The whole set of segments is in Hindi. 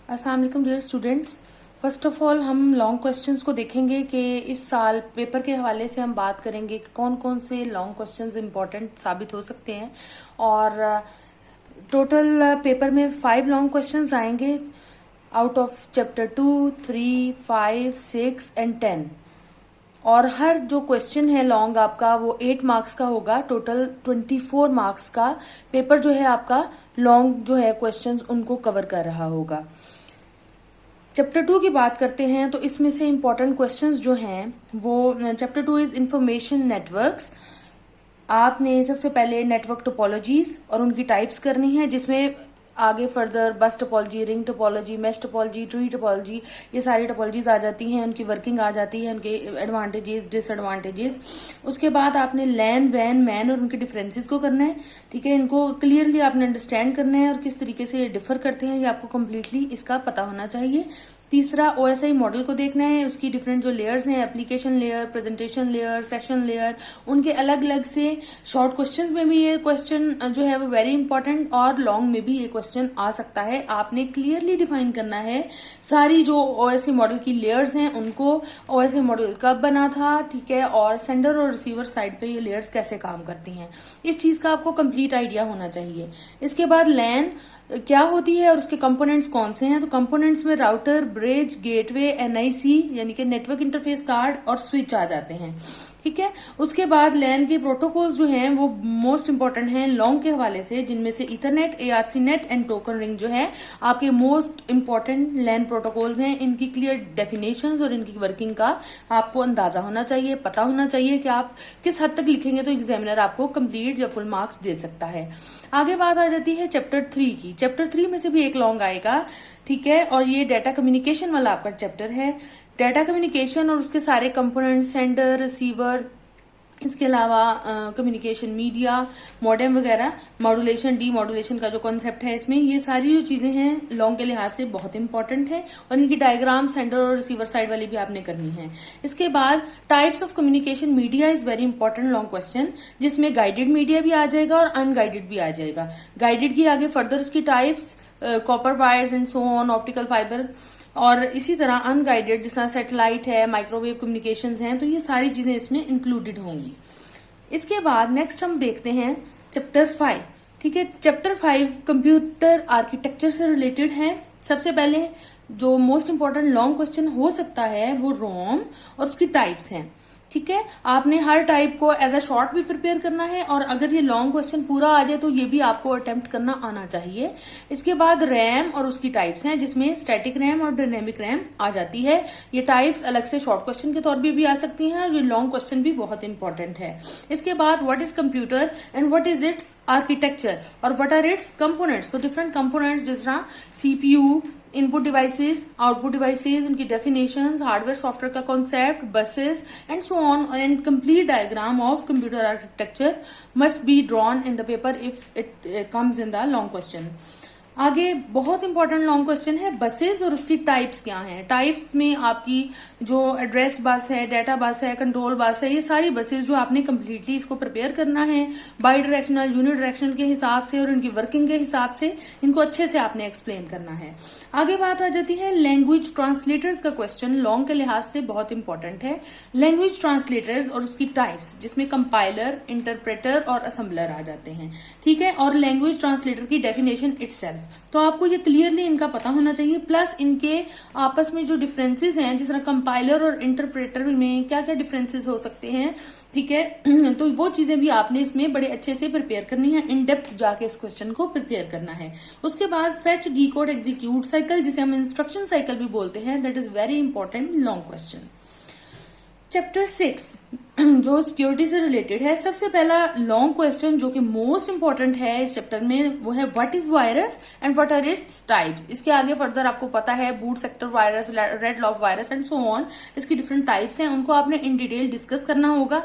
अस्सलाम वालेकुम dear students. First of all हम लॉन्ग क्वेश्चंस को देखेंगे कि इस साल पेपर के हवाले से हम बात करेंगे कि कौन कौन से लॉन्ग क्वेश्चंस इंपॉर्टेंट साबित हो सकते हैं। और टोटल पेपर में 5 लॉन्ग क्वेश्चंस आएंगे आउट ऑफ चैप्टर 2, 3, 5, 6 एंड 10। और हर जो क्वेश्चन है लॉन्ग आपका वो 8 मार्क्स का होगा। टोटल 24 मार्क्स का पेपर जो है आपका लॉन्ग जो है क्वेश्चंस उनको कवर कर रहा होगा। चैप्टर 2 की बात करते हैं तो इसमें से इंपॉर्टेंट क्वेश्चंस जो हैं वो चैप्टर 2 इज इंफॉर्मेशन नेटवर्क्स। आपने सबसे पहले नेटवर्क टोपोलॉजीज और उनकी टाइप्स करनी है, जिसमें आगे फर्दर बस topology, ring topology, mesh topology, tree topology, ये सारी टोपोलॉजीज आ जाती हैं, उनकी वर्किंग आ जाती है, उनके एडवांटेजेस डिसएडवांटेजेस। उसके बाद आपने लैन, वैन, मैन और उनके डिफरेंसेस को करना है। ठीक है, इनको क्लियरली आपने अंडरस्टैंड करना है और किस तरीके से ये डिफर करते हैं ये आपको कम्प्लीटली इसका पता होना चाहिए। तीसरा ओएसआई मॉडल को देखना है, उसकी डिफरेंट जो लेयर्स हैं, application layer, presentation layer, session layer, उनके अलग अलग से शॉर्ट क्वेश्चंस में भी ये क्वेश्चन जो है वो वेरी इंपॉर्टेंट और लॉन्ग में भी ये क्वेश्चन आ सकता है। आपने क्लियरली डिफाइन करना है सारी जो ओएसआई मॉडल की लेयर्स हैं उनको, ओएसआई मॉडल कब बना था, ठीक है, और सेंडर और रिसीवर साइड पे ये लेयर्स कैसे काम करती हैं, इस चीज का आपको कंप्लीट आइडिया होना चाहिए। इसके बाद लैन क्या होती है और उसके कंपोनेंट्स कौन से हैं, तो कंपोनेंट्स में राउटर, ब्रिज, गेटवे, एनआईसी यानी कि नेटवर्क इंटरफेस कार्ड और स्विच आ जाते हैं। ठीक है, उसके बाद लैन के प्रोटोकॉल्स जो हैं वो मोस्ट इंपॉर्टेंट हैं लॉन्ग के हवाले से, जिनमें से Ethernet, ARC net and token ring जो है आपके मोस्ट इंपॉर्टेंट लैन प्रोटोकॉल्स हैं। इनकी क्लियर डेफिनेशंस और इनकी वर्किंग का आपको अंदाजा होना चाहिए, पता होना चाहिए कि आप किस हद तक लिखेंगे तो एग्जामिनर आपको कंप्लीट या फुल मार्क्स दे सकता है। आगे बात आ जाती है चैप्टर 3 की। चैप्टर 3 में से भी एक लॉन्ग आएगा, ठीक है, और ये डाटा कम्युनिकेशन वाला आपका चैप्टर है। डाटा कम्युनिकेशन और उसके सारे कंपोनेंट, सेंडर, रिसीवर, इसके अलावा कम्युनिकेशन मीडिया, मॉडेम वगैरह, मॉड्यूलेशन, डी मॉड्यूलेशन का जो कॉन्सेप्ट है इसमें, ये सारी जो चीजें हैं लॉन्ग के लिहाज से बहुत इंपॉर्टेंट है और इनकी डायग्राम सेंडर और रिसीवर साइड वाली भी आपने करनी है। इसके बाद types of communication media is very important long question, जिसमें गाइडेड मीडिया भी आ जाएगा और अनगाइडेड भी आ जाएगा। गाइडेड की आगे फर्दर उसकी types, copper wires and so on, optical fibre, और इसी तरह अनगाइडेड जिस तरह सैटेलाइट है, माइक्रोवेव कम्युनिकेशंस हैं, तो ये सारी चीजें इसमें इंक्लूडेड होंगी। इसके बाद नेक्स्ट हम देखते हैं चैप्टर 5। ठीक है, चैप्टर 5 कंप्यूटर आर्किटेक्चर से रिलेटेड है। सबसे पहले जो मोस्ट इंपॉर्टेंट लॉन्ग क्वेश्चन हो सकता है वो रोम और उसकी टाइप्स हैं। ठीक है, आपने हर टाइप को एज अ शॉर्ट भी प्रिपेयर करना है और अगर ये लॉन्ग क्वेश्चन पूरा आ जाए तो ये भी आपको अटेम्प्ट करना आना चाहिए। इसके बाद रैम और उसकी टाइप्स हैं, जिसमें स्टैटिक रैम और डायनेमिक रैम आ जाती है। ये टाइप्स अलग से शॉर्ट क्वेश्चन के तौर पर भी आ सकती हैं और ये लॉन्ग क्वेश्चन भी बहुत इंपॉर्टेंट है। इसके बाद what is computer and what is it's architecture और व्हाट आर इट्स कंपोनेंट्स। तो डिफरेंट कंपोनेंट्स जिस तरह CPU, input devices, output devices, उनकी डेफिनेशंस, हार्डवेयर सॉफ्टवेयर का concept, buses and so on, and complete diagram of computer architecture must be drawn in the paper if it comes in the long question. आगे बहुत इंपॉर्टेंट लॉन्ग क्वेश्चन है बसेस और उसकी टाइप्स क्या हैं। टाइप्स में आपकी जो एड्रेस बस है, डाटा बस है, कंट्रोल बस है, ये सारी बसेस जो आपने कम्प्लीटली इसको प्रिपेयर करना है बाई डायरेक्शनल, यूनिडायरेक्शनल के हिसाब से और इनकी वर्किंग के हिसाब से इनको अच्छे से आपने एक्सप्लेन करना है। आगे बात आ जाती है लैंग्वेज ट्रांसलेटर्स का क्वेश्चन, लॉन्ग के लिहाज से बहुत इंपॉर्टेंट है। लैंग्वेज ट्रांसलेटर्स और उसकी टाइप्स, जिसमें कंपाइलर, इंटरप्रेटर और असेंबलर आ जाते हैं। ठीक है, और लैंग्वेज ट्रांसलेटर की डेफिनेशन इटसेल्फ, तो आपको ये क्लियरली इनका पता होना चाहिए, प्लस इनके आपस में जो डिफरेंसेस हैं, जिस तरह कंपाइलर और इंटरप्रेटर में क्या क्या डिफरेंसेस हो सकते हैं। ठीक है, तो वो चीजें भी आपने इसमें बड़े अच्छे से प्रिपेयर करनी है, इन डेप्थ जाके इस क्वेश्चन को प्रिपेयर करना है। उसके बाद फेच, डीकोड, एग्जीक्यूट साइकिल, जिसे हम इंस्ट्रक्शन साइकिल भी बोलते हैं, that is very important long question. Chapter 6 जो सिक्योरिटी से रिलेटेड है, सबसे पहला लॉन्ग क्वेश्चन जो कि मोस्ट इंपॉर्टेंट है इस चैप्टर में वो है what is virus and what are its types. इसके आगे फर्दर आपको पता है boot sector virus, red loaf virus and so on, इसकी डिफरेंट टाइप्स हैं, उनको आपने इन डिटेल डिस्कस करना होगा।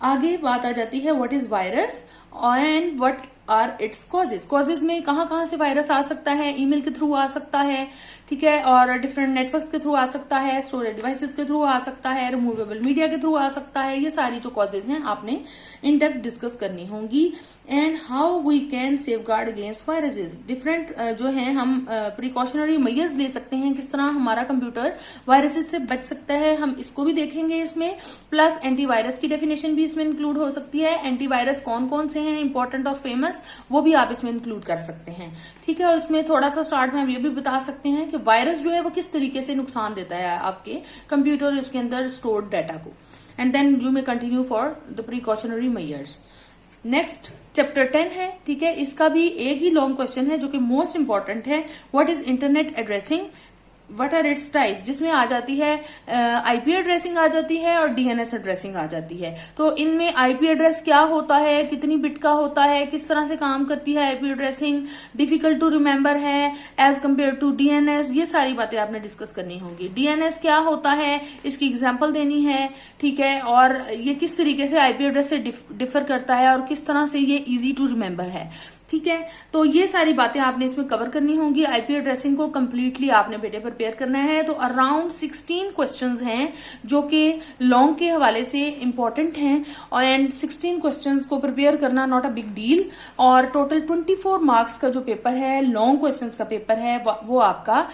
आगे बात आ जाती है what is virus and what are its causes. Causes में कहाँ कहाँ से वायरस आ सकता है, ईमेल के थ्रू आ सकता है, ठीक है, और डिफरेंट नेटवर्क्स के थ्रू आ सकता है, स्टोरेज डिवाइसेस के थ्रू आ सकता है, रिमूवेबल मीडिया के थ्रू आ सकता है। ये सारी जो कॉजेज हैं आपने इन डेप्थ डिस्कस करनी होंगी। And how we can safeguard against viruses, different जो है हम प्रिकॉशनरी मेजर्स ले सकते हैं, किस तरह हमारा कंप्यूटर वायरसेस से बच सकता है, हम इसको भी देखेंगे इसमें। प्लस एंटीवायरस की डेफिनेशन भी इसमें इंक्लूड हो सकती है। एंटीवायरस कौन कौन से हैं इंपॉर्टेंट और फेमस, वो भी आप इसमें इंक्लूड कर सकते हैं, ठीक है। और इसमें थोड़ा सा स्टार्ट में हम ये भी बता सकते हैं कि वायरस जो है वो किस तरीके से नुकसान देता है आपके कंप्यूटर उसके अंदर स्टोर्ड डाटा को। And then you may continue for the precautionary measures. Next chapter 10 है, ठीक है। इसका भी एक ही लॉन्ग क्वेश्चन है जो कि मोस्ट इंपॉर्टेंट है। What is internet addressing, what are its types, जिसमें आ जाती है आईपी एड्रेसिंग आ जाती है और डीएनएस एड्रेसिंग आ जाती है। तो इनमें आईपी एड्रेस क्या होता है, कितनी बिट का होता है, किस तरह से काम करती है IP addressing, difficult to remember है एज कम्पेयर टू डीएनएस, ये सारी बातें आपने डिस्कस करनी होंगी। डीएनएस क्या होता है, इसकी एग्जाम्पल देनी है, ठीक है, और ये किस तरीके से आईपी एड्रेस से डिफर करता है और किस तरह से ये इजी टू रिमेंबर है, ठीक है। तो ये सारी बातें आपने इसमें कवर करनी होंगी। आईपी एड्रेसिंग को कंप्लीटली आपने बेटे प्रिपेयर करना है। तो अराउंड 16 क्वेश्चंस हैं जो कि लॉन्ग के हवाले से इंपॉर्टेंट हैं, और एंड 16 क्वेश्चंस को प्रिपेयर करना नॉट अ बिग डील। और टोटल 24 मार्क्स का जो पेपर है, लॉन्ग क्वेश्चंस का पेपर है, वो आपका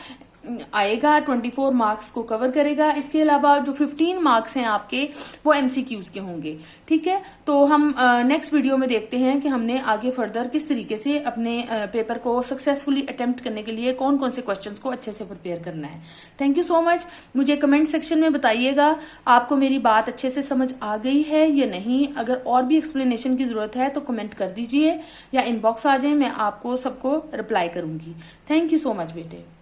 आएगा, 24 मार्क्स को कवर करेगा। इसके अलावा जो 15 मार्क्स हैं आपके वो एमसीक्यूज के होंगे, ठीक है। तो हम नेक्स्ट वीडियो में देखते हैं कि हमने आगे फर्दर किस तरीके से अपने पेपर को सक्सेसफुली अटेम्प्ट करने के लिए कौन कौन से क्वेश्चंस को अच्छे से प्रिपेयर करना है। Thank you so much. मुझे कमेंट सेक्शन में बताइएगा आपको मेरी बात अच्छे से समझ आ गई है या नहीं। अगर और भी एक्सप्लेनेशन की जरूरत है तो कमेंट कर दीजिए या इनबॉक्स आ जाए, मैं आपको सबको रिप्लाई करूंगी। थैंक यू सो मच बेटे।